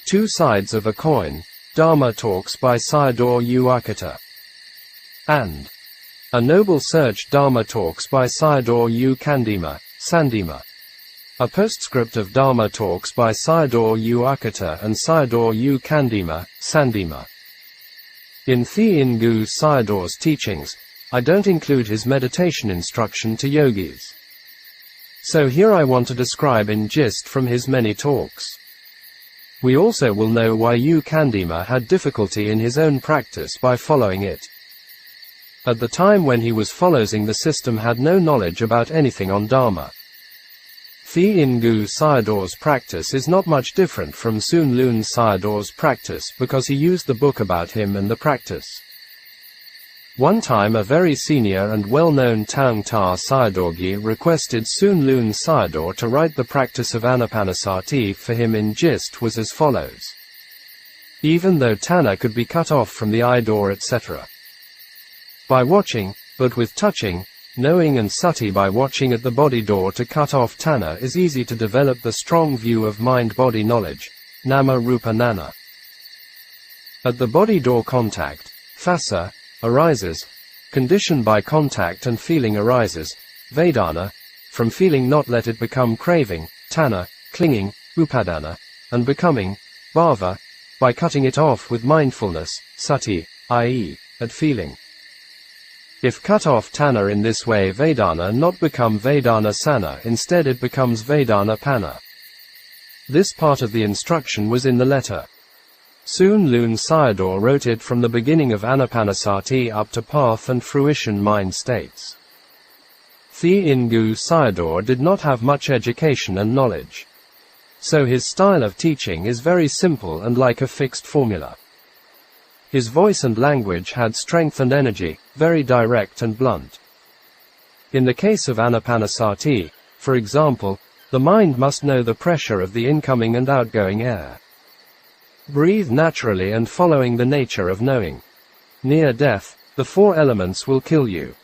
Two Sides of a Coin, Dharma Talks by Sayadaw Ukkaṭṭha. And A Noble Search, Dharma Talks by Sayadaw Candima Sandima. A Postscript of Dharma Talks by Sayadaw Ukkaṭṭha and Sayadaw Candima Sandima. In Bhikkhu Sayadaw's teachings, I don't include his meditation instruction to yogis. So here I want to describe in gist from his many talks. We also will know why Candima had difficulty in his own practice by following it. At the time when he was following the system, had no knowledge about anything on Dharma. Bhikkhu Sayadaw's practice is not much different from Sunlun Sayadaw's practice because he used the book about him and the practice. One time a very senior and well-known Ukkaṭṭha Sayadaw requested Sunlun Sayadaw to write the practice of Ānāpāna Samādhi for him. In gist was as follows. Even though Tanha could be cut off from the eye door etc. by watching, but with touching, knowing and sati by watching at the body door to cut off Tanha is easy to develop the strong view of mind-body knowledge, nama rupa nana. At the body door contact, phassa, arises, conditioned by contact and feeling arises, vedana, from feeling not let it become craving, tanha, clinging, upadana, and becoming, bhava, by cutting it off with mindfulness, sati, i.e., at feeling. If cut off tanha in this way, vedana not become vedana sana, instead it becomes vedana panna. This part of the instruction was in the letter. Sunlun Sayadaw wrote it from the beginning of Ānāpāna Samādhi up to path and fruition mind states. Bhikkhu Sayadaw did not have much education and knowledge. So his style of teaching is very simple and like a fixed formula. His voice and language had strength and energy, very direct and blunt. In the case of Ānāpāna Samādhi, for example, the mind must know the pressure of the incoming and outgoing air. Breathe naturally and following the nature of knowing. Near death, the four elements will kill you.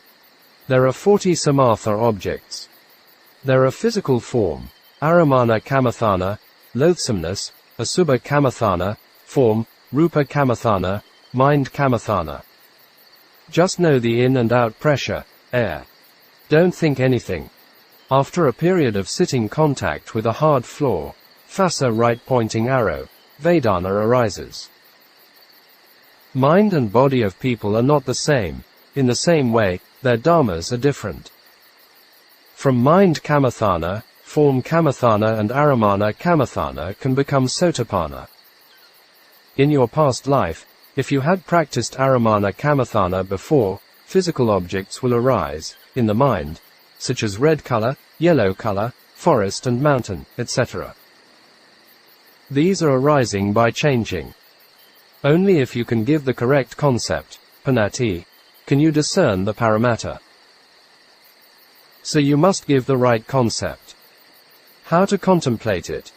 There are 40 samatha objects. There are physical form, aramana kamathana, loathsomeness, asubha kamathana, form, rupa kamathana, mind kamathana. Just know the in and out pressure, air. Don't think anything. After a period of sitting contact with a hard floor, phassa right pointing arrow, vedana arises. Mind and body of people are not the same. In the same way, their dharmas are different. From mind kamathana, form kamathana and aramana kamathana can become sotapanna. In your past life, if you had practiced aramana kamathana before, physical objects will arise, in the mind, such as red color, yellow color, forest and mountain, etc. These are arising by changing. Only if you can give the correct concept, panati, can you discern the paramatta. So you must give the right concept. How to contemplate it?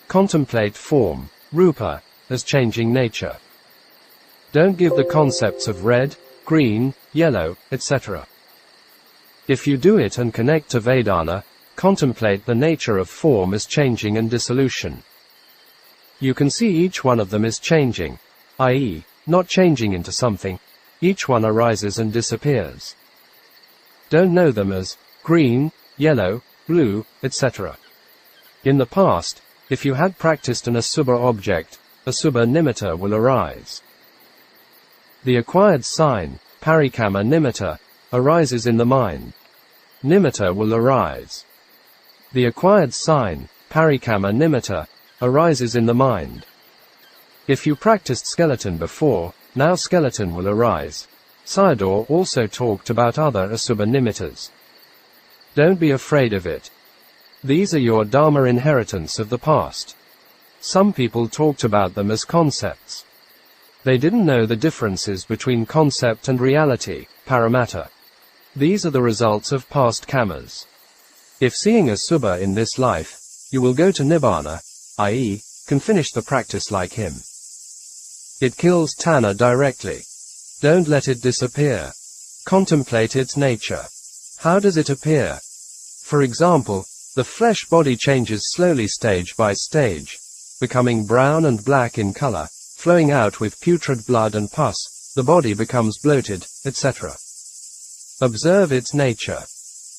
Contemplate form, rupa, as changing nature. Don't give the concepts of red, green, yellow, etc. If you do it and connect to Vedana, contemplate the nature of form as changing and dissolution. You can see each one of them is changing, i.e., not changing into something. Each one arises and disappears. Don't know them as green, yellow, blue, etc. In the past, if you had practiced an asubha object, asubha nimitta will arise. The acquired sign, parikama nimitta, arises in the mind. Nimitta will arise. The acquired sign, parikama nimitta, arises in the mind. If you practiced skeleton before, now skeleton will arise. Sayadaw also talked about other asubha nimittas. Don't be afraid of it. These are your dharma inheritance of the past. Some people talked about them as concepts. They didn't know the differences between concept and reality, paramatta. These are the results of past karmas. If seeing asubha in this life, you will go to nibbana, i.e., can finish the practice like him. It kills tanha directly. Don't let it disappear. Contemplate its nature. How does it appear? For example, the flesh body changes slowly stage by stage. becoming brown and black in color, flowing out with putrid blood and pus, the body becomes bloated, etc. Observe its nature.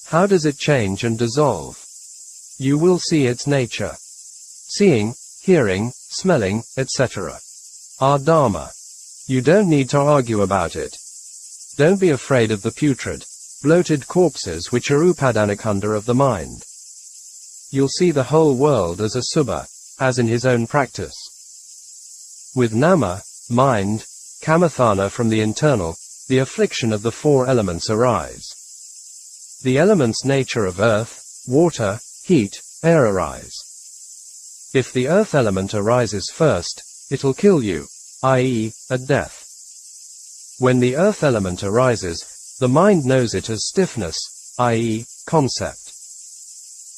How does it change and dissolve? You will see its nature. Seeing, hearing, smelling, etc. are Dharma. You don't need to argue about it. Don't be afraid of the putrid, bloated corpses which are upadanakanda of the mind. You'll see the whole world as a subha, as in his own practice. With nama, mind, kamathana from the internal, the affliction of the four elements arise. The elements' nature of earth, water, heat, air arise. If the earth element arises first, it'll kill you, i.e., at death. When the earth element arises, the mind knows it as stiffness, i.e., concept.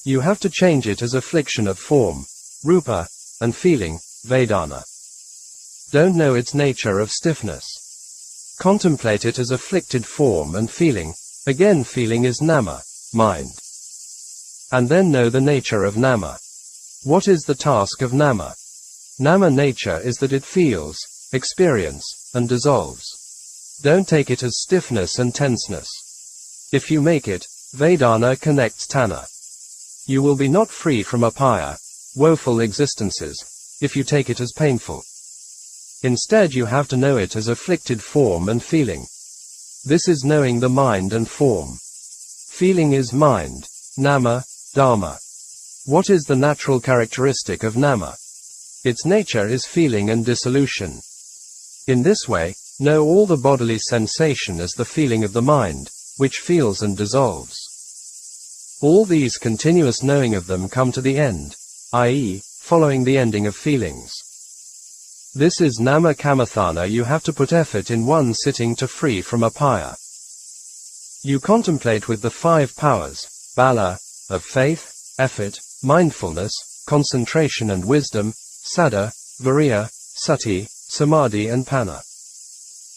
You have to change it as affliction of form, rupa, and feeling, vedana. Don't know its nature of stiffness. Contemplate it as afflicted form and feeling, again feeling is nama, mind. And then know the nature of nama. What is the task of nama? Nama nature is that it feels, experience, and dissolves. Don't take it as stiffness and tenseness. If you make it, vedana connects tanha. You will be not free from apaya, woeful existences, if you take it as painful. Instead you have to know it as afflicted form and feeling. This is knowing the mind and form. Feeling is mind, nama, dharma. What is the natural characteristic of nama? Its nature is feeling and dissolution. In this way, know all the bodily sensation as the feeling of the mind, which feels and dissolves. All these continuous knowing of them come to the end, i.e., following the ending of feelings. This is nama kamathana. You have to put effort in one sitting to free from apaya. You contemplate with the 5 powers, bala, of faith, effort, mindfulness, concentration and wisdom, saddha, viriya, sati, samadhi and panna.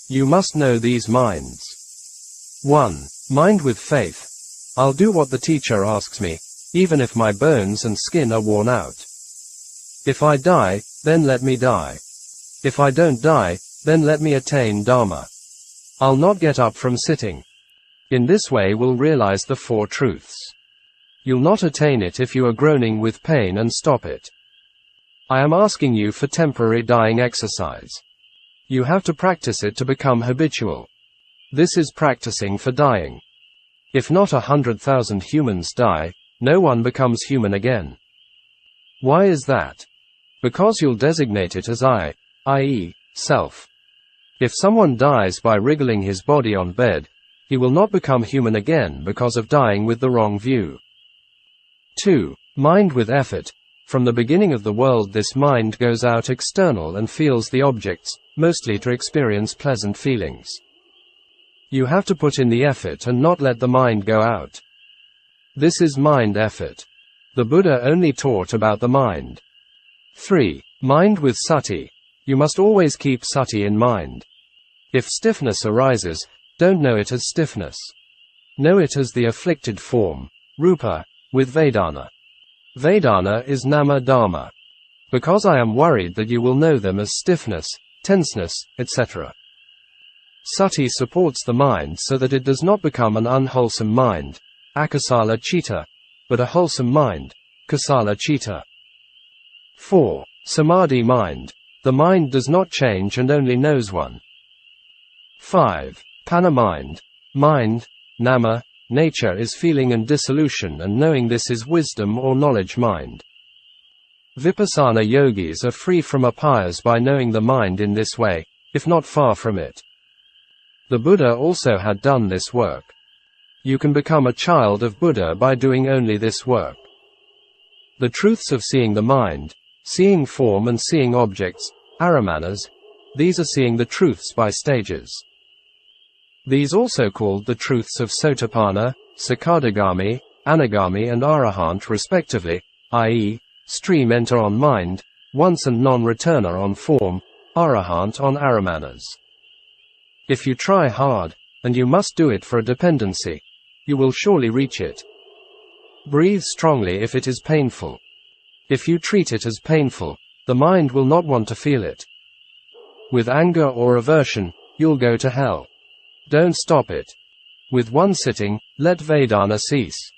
You must know these minds. 1. Mind with faith. I'll do what the teacher asks me, even if my bones and skin are worn out. If I die, then let me die. If I don't die, then let me attain Dharma. I'll not get up from sitting. In this way we'll realize the 4 truths. You'll not attain it if you are groaning with pain and stop it. I am asking you for temporary dying exercise. You have to practice it to become habitual. This is practicing for dying. If not 100,000 humans die, no one becomes human again. Why is that? Because you'll designate it as I, i.e., self. If someone dies by wriggling his body on bed, he will not become human again because of dying with the wrong view. 2. Mind with effort. From the beginning of the world this mind goes out external and feels the objects, mostly to experience pleasant feelings. You have to put in the effort and not let the mind go out. This is mind effort. The Buddha only taught about the mind. 3. Mind with sati. You must always keep sati in mind. If stiffness arises, don't know it as stiffness. Know it as the afflicted form, rupa, with vedana. Vedana is nama dharma. Because I am worried that you will know them as stiffness, tenseness, etc. Sati supports the mind so that it does not become an unwholesome mind, akasala citta, but a wholesome mind, kusala citta. 4. Samadhi mind. The mind does not change and only knows one. 5. Panna mind. Mind, nama, nature is feeling and dissolution, and knowing this is wisdom or knowledge mind. Vipassanā yogis are free from apayas by knowing the mind in this way, if not far from it. The Buddha also had done this work. You can become a child of Buddha by doing only this work. The truths of seeing the mind, seeing form and seeing objects, ānāpānas, these are seeing the truths by stages. These also called the truths of Sotapanna, Sakadagami, Anagami and Arahant respectively, i.e., stream enter on mind, once and non-returner on form, Arahant on ānāpānas. If you try hard, and you must do it for a dependency, you will surely reach it. Breathe strongly if it is painful. If you treat it as painful, the mind will not want to feel it. With anger or aversion, you'll go to hell. Don't stop it. With one sitting, let Vedana cease.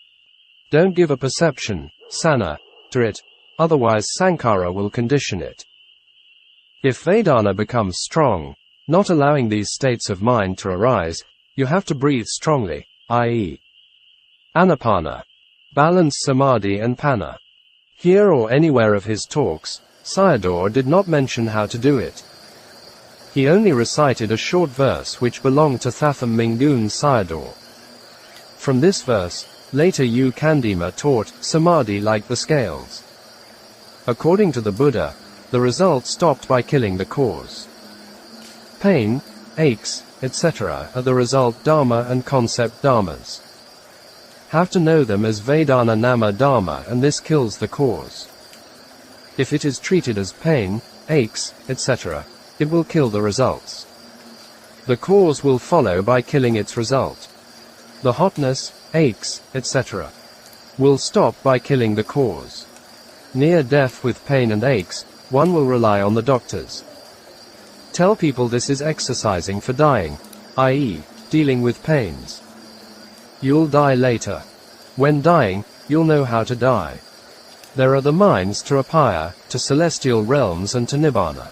Don't give a perception, sana, to it, otherwise Sankara will condition it. If Vedana becomes strong, not allowing these states of mind to arise, you have to breathe strongly, i.e. Ānāpāna, balance Samadhi and Pana. Here or anywhere of his talks, Sayadaw did not mention how to do it. He only recited a short verse which belonged to Thatham Mingun Sayadaw. From this verse, later U Candima taught Samadhi like the scales. According to the Buddha, the result stopped by killing the cause. Pain, aches, etc. are the result dharma and concept dharmas. Have to know them as Vedana Nama Dharma, and this kills the cause. If it is treated as pain, aches, etc., it will kill the results. The cause will follow by killing its result. The hotness, aches, etc. will stop by killing the cause. Near death with pain and aches, one will rely on the doctors. Tell people this is exercising for dying, i.e., dealing with pains. You'll die later. When dying, you'll know how to die. There are the minds to Apaya, to celestial realms and to Nibbana.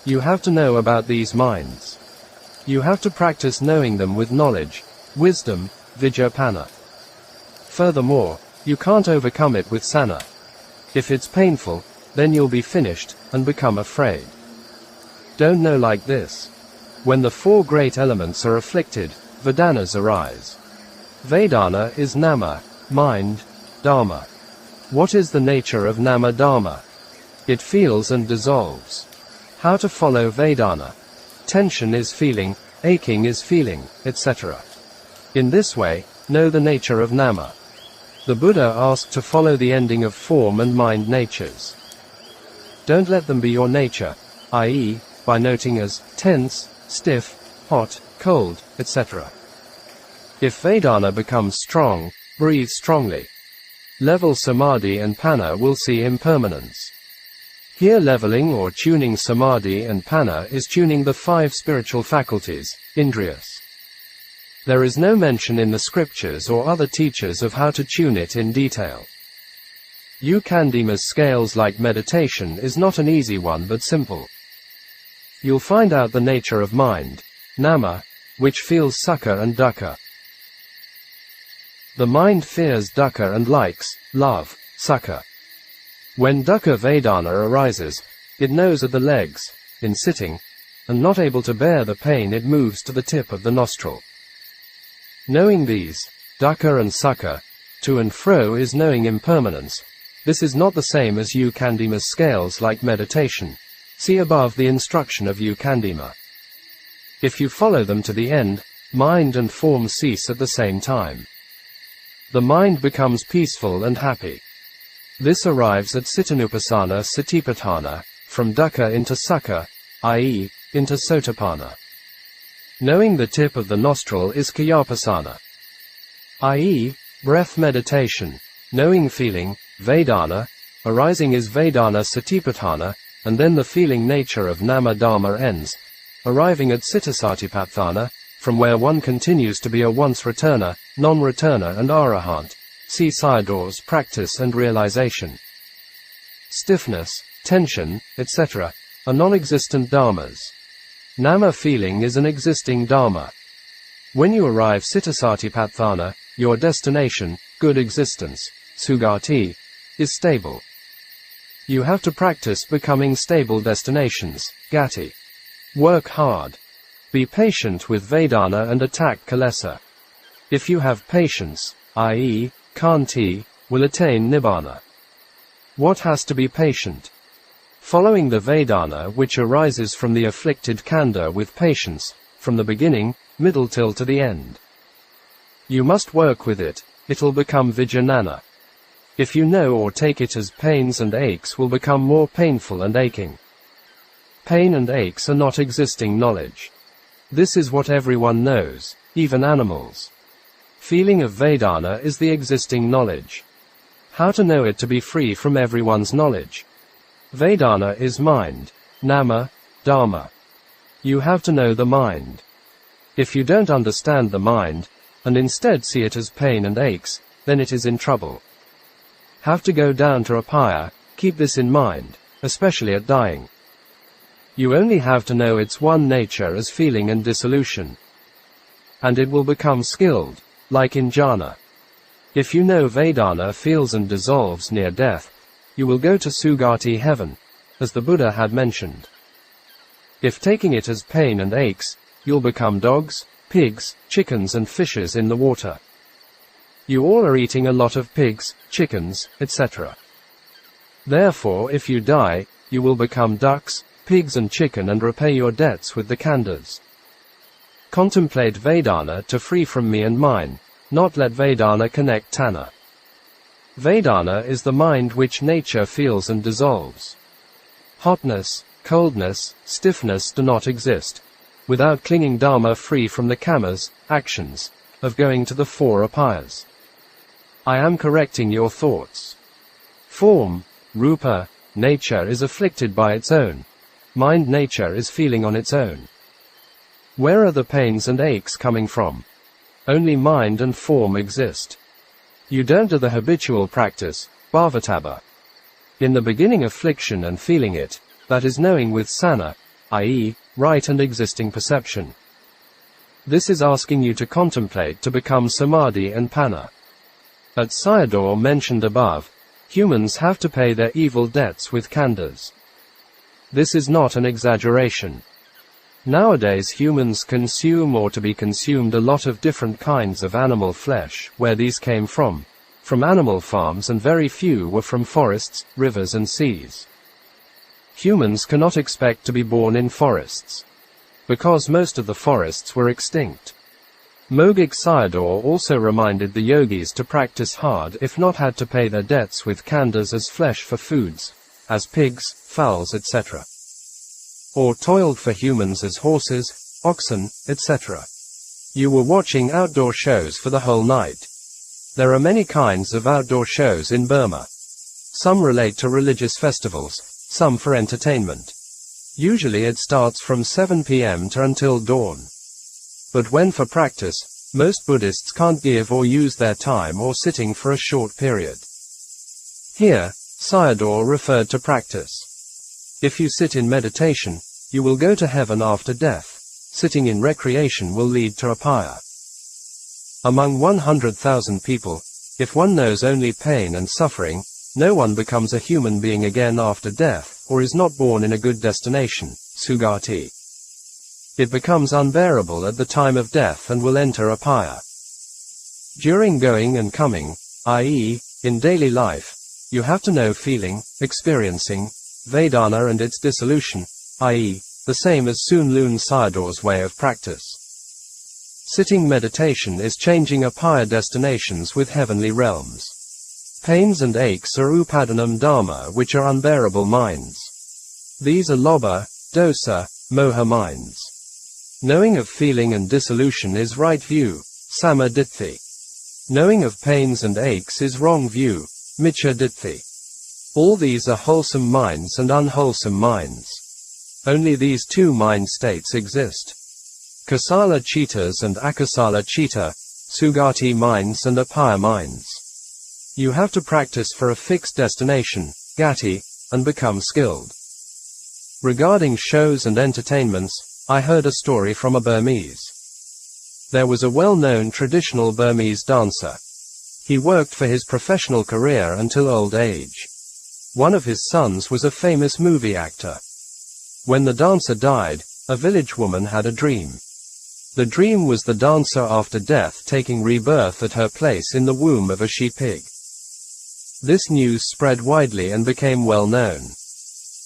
You have to know about these minds. You have to practice knowing them with knowledge, wisdom, vijapana. Furthermore, you can't overcome it with sana. If it's painful, then you'll be finished, and become afraid. Don't know like this. When the four great elements are afflicted, Vedanas arise. Vedana is nama, mind, dharma. What is the nature of nama dharma? It feels and dissolves. How to follow Vedana? Tension is feeling, aching is feeling, etc. In this way, know the nature of nama. The Buddha asked to follow the ending of form and mind natures. Don't let them be your nature, i.e., by noting as tense, stiff, hot, cold, etc. If Vedana becomes strong, breathe strongly. Level Samadhi and Pana will see impermanence. Here leveling or tuning Samadhi and Pana is tuning the 5 spiritual faculties, Indriyas. There is no mention in the scriptures or other teachers of how to tune it in detail. U Candima's scales-like meditation is not an easy one but simple. You'll find out the nature of mind, nama, which feels sukha and dukkha. The mind fears dukkha and likes, love, sukha. When dukkha Vedana arises, it knows at the legs, in sitting, and not able to bear the pain it moves to the tip of the nostril. Knowing these, dukkha and sukha, to and fro is knowing impermanence. This is not the same as U Candima's scales-like meditation. See above the instruction of U Candima. If you follow them to the end, mind and form cease at the same time. The mind becomes peaceful and happy. This arrives at Cittanupassana Satipatthana, from dukkha into sukha, i.e., into sotapanna. Knowing the tip of the nostril is Kayapassana, i.e., breath meditation. Knowing feeling, Vedana, arising is Vedana Satipatthana, and then the feeling nature of Nama Dharma ends, arriving at Citta-Satipatthana, from where one continues to be a once-returner, non-returner and arahant. See Sayadaw's practice and realization. Stiffness, tension, etc. are non-existent dharmas. Nama feeling is an existing dharma. When you arrive Citta-Satipatthana, your destination, good existence, sugati, is stable. You have to practice becoming stable destinations, gati. Work hard. Be patient with Vedana and attack Kilesa. If you have patience, i.e., Kanti, will attain Nibbana. What has to be patient? Following the Vedana which arises from the afflicted Kanda with patience, from the beginning, middle till to the end. You must work with it, it'll become Vijnana. If you know or take it as pains and aches will become more painful and aching. Pain and aches are not existing knowledge. This is what everyone knows, even animals. Feeling of Vedana is the existing knowledge. How to know it to be free from everyone's knowledge? Vedana is mind, nama, dharma. You have to know the mind. If you don't understand the mind, and instead see it as pain and aches, then it is in trouble. Have to go down to apaya, keep this in mind, especially at dying. You only have to know its one nature as feeling and dissolution. And it will become skilled, like in jhana. If you know Vedana feels and dissolves near death, you will go to Sugati heaven, as the Buddha had mentioned. If taking it as pain and aches, you'll become dogs, pigs, chickens and fishes in the water. You all are eating a lot of pigs, chickens, etc. Therefore, if you die, you will become ducks, pigs and chicken and repay your debts with the khandhas. Contemplate Vedana to free from me and mine, not let Vedana connect Tanha. Vedana is the mind which nature feels and dissolves. Hotness, coldness, stiffness do not exist, without clinging Dharma free from the kamas, actions, of going to the 4 apayas. I am correcting your thoughts. Form, rupa, nature is afflicted by its own. Mind nature is feeling on its own. Where are the pains and aches coming from? Only mind and form exist. You don't do the habitual practice, bhavatabha. In the beginning affliction and feeling it, that is knowing with sana, i.e., right and existing perception. This is asking you to contemplate to become samadhi and panna. At Sayadaw mentioned above, humans have to pay their evil debts with khandhas. This is not an exaggeration. Nowadays humans consume or to be consumed a lot of different kinds of animal flesh, where these came from animal farms, and very few were from forests, rivers and seas. Humans cannot expect to be born in forests, because most of the forests were extinct. Mogik Sayadaw also reminded the yogis to practice hard if not had to pay their debts with khandhas as flesh for foods, as pigs, fowls etc. Or toiled for humans as horses, oxen, etc. You were watching outdoor shows for the whole night. There are many kinds of outdoor shows in Burma. Some relate to religious festivals, some for entertainment. Usually it starts from 7 p.m. to until dawn. But when for practice, most Buddhists can't give or use their time or sitting for a short period. Here, Sayadaw referred to practice. If you sit in meditation, you will go to heaven after death. Sitting in recreation will lead to apaya. Among 100,000 people, if one knows only pain and suffering, no one becomes a human being again after death, or is not born in a good destination, sugati. It becomes unbearable at the time of death and will enter apaya. During going and coming, i.e., in daily life, you have to know feeling, experiencing, Vedana and its dissolution, i.e., the same as Soon Lun Sayadaw's way of practice. Sitting meditation is changing apaya destinations with heavenly realms. Pains and aches are upadanam dharma, which are unbearable minds. These are lobha, dosa, moha minds. Knowing of feeling and dissolution is right view, samaditthi. Knowing of pains and aches is wrong view, miccha ditthi. All these are wholesome minds and unwholesome minds. Only these two mind states exist. Kusala chitas and akusala chitta, sugati minds and apaya minds. You have to practice for a fixed destination, gati, and become skilled. Regarding shows and entertainments, I heard a story from a Burmese. There was a well-known traditional Burmese dancer. He worked for his professional career until old age. One of his sons was a famous movie actor. When the dancer died, a village woman had a dream. The dream was the dancer after death taking rebirth at her place in the womb of a she-pig. This news spread widely and became well known.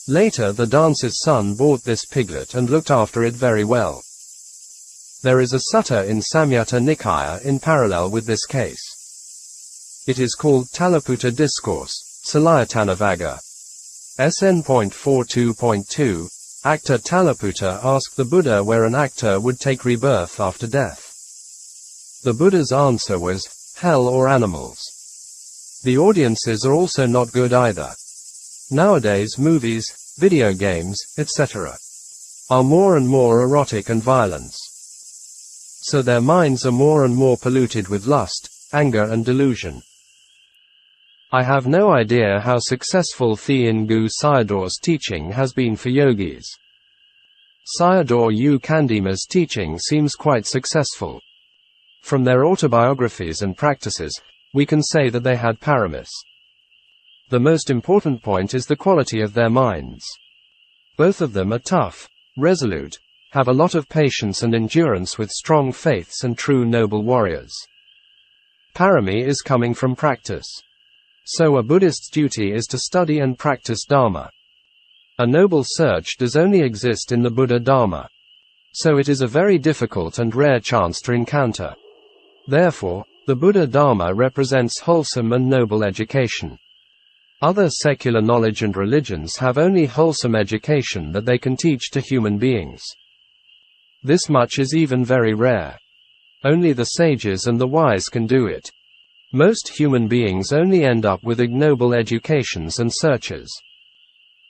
Later the dancer's son bought this piglet and looked after it very well. There is a sutta in Samyutta Nikaya in parallel with this case. It is called Talaputta Discourse, Salayatana SN.42.2. Actor Talaputta asked the Buddha where an actor would take rebirth after death. The Buddha's answer was, hell or animals. The audiences are also not good either. Nowadays movies, video games, etc. are more and more erotic and violence. So their minds are more and more polluted with lust, anger and delusion. I have no idea how successful Bhikkhu Sayadaw's teaching has been for yogis. Sayadaw U Candima's teaching seems quite successful. From their autobiographies and practices, we can say that they had paramis. The most important point is the quality of their minds. Both of them are tough, resolute, have a lot of patience and endurance with strong faiths and true noble warriors. Parami is coming from practice. So a Buddhist's duty is to study and practice Dharma. A noble search does only exist in the Buddha Dharma. So it is a very difficult and rare chance to encounter. Therefore, the Buddha Dharma represents wholesome and noble education. Other secular knowledge and religions have only wholesome education that they can teach to human beings. This much is even very rare. Only the sages and the wise can do it. Most human beings only end up with ignoble educations and searches.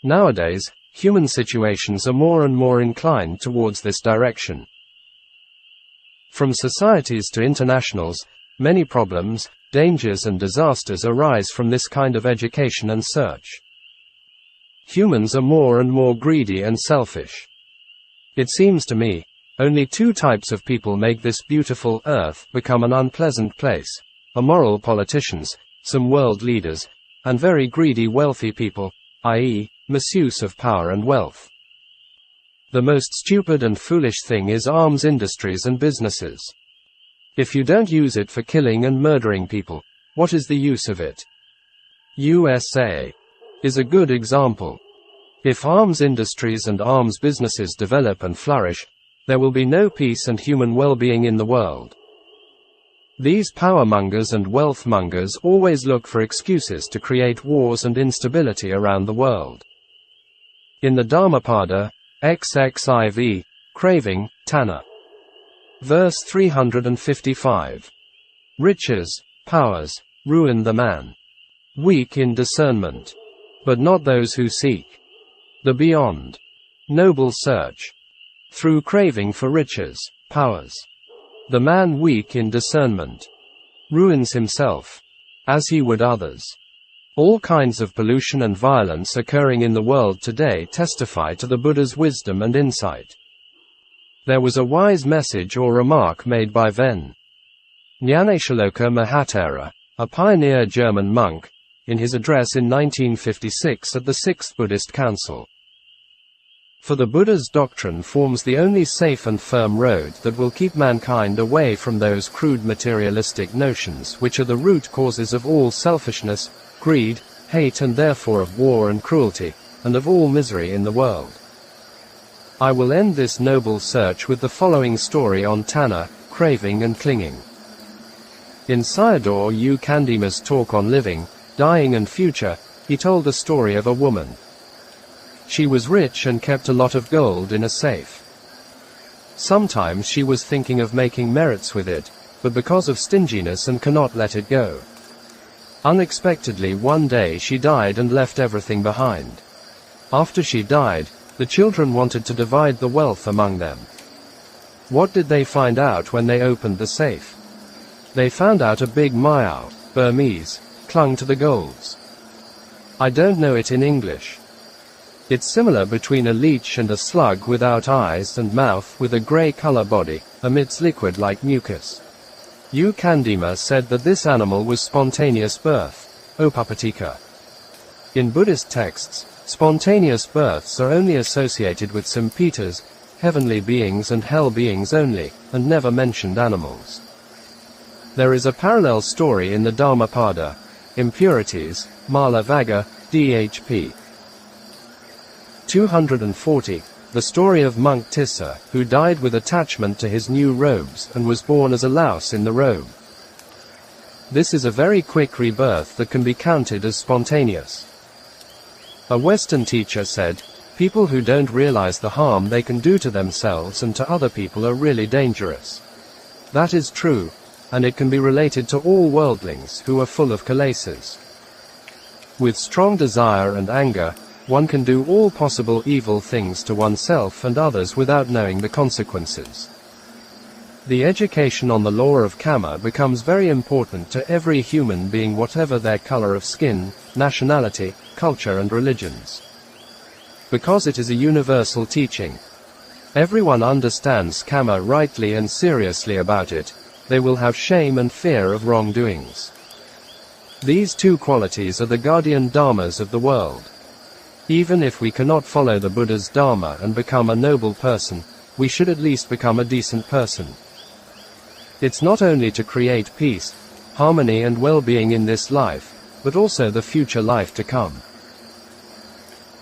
Nowadays, human situations are more and more inclined towards this direction. From societies to internationals, many problems, dangers and disasters arise from this kind of education and search. Humans are more and more greedy and selfish. It seems to me, only two types of people make this beautiful earth become an unpleasant place: immoral politicians, some world leaders, and very greedy wealthy people, i.e., misuse of power and wealth. The most stupid and foolish thing is arms industries and businesses. If you don't use it for killing and murdering people, what is the use of it? USA is a good example. If arms industries and arms businesses develop and flourish, there will be no peace and human well-being in the world. These power-mongers and wealth-mongers always look for excuses to create wars and instability around the world. In the Dhammapada, XXIV, Craving, Tanha. Verse 355. Riches, powers, ruin the man. Weak in discernment. But not those who seek the beyond. Noble search. Through craving for riches, powers. The man weak in discernment ruins himself, as he would others. All kinds of pollution and violence occurring in the world today testify to the Buddha's wisdom and insight. There was a wise message or remark made by Ven. Jnaneshaloka Mahatera, a pioneer German monk, in his address in 1956 at the Sixth Buddhist Council. For the Buddha's doctrine forms the only safe and firm road that will keep mankind away from those crude materialistic notions which are the root causes of all selfishness, greed, hate, and therefore of war and cruelty, and of all misery in the world. I will end this noble search with the following story on Tanha, craving and clinging. In Sayadaw U Candima's talk on living, dying and future, he told the story of a woman. She was rich and kept a lot of gold in a safe. Sometimes she was thinking of making merits with it, but because of stinginess and cannot let it go. Unexpectedly one day she died and left everything behind. After she died, the children wanted to divide the wealth among them. What did they find out when they opened the safe? They found out a big Mayao, Burmese, clung to the golds. I don't know it in English. It's similar between a leech and a slug without eyes and mouth with a grey color body, emits liquid like mucus. U Candima said that this animal was spontaneous birth, Opapattika. In Buddhist texts, spontaneous births are only associated with Sampitas, heavenly beings and hell beings only, and never mentioned animals. There is a parallel story in the Dhammapada, Impurities, Mala Vagga, DHP. 240, the story of monk Tissa, who died with attachment to his new robes and was born as a louse in the robe. This is a very quick rebirth that can be counted as spontaneous. A Western teacher said, people who don't realize the harm they can do to themselves and to other people are really dangerous. That is true, and it can be related to all worldlings who are full of kilesas. With strong desire and anger, one can do all possible evil things to oneself and others without knowing the consequences. The education on the law of karma becomes very important to every human being, whatever their color of skin, nationality, culture and religions. Because it is a universal teaching. Everyone understands karma rightly and seriously about it, they will have shame and fear of wrongdoings. These two qualities are the guardian dharmas of the world. Even if we cannot follow the Buddha's dharma and become a noble person, we should at least become a decent person. It's not only to create peace, harmony and well-being in this life, but also the future life to come.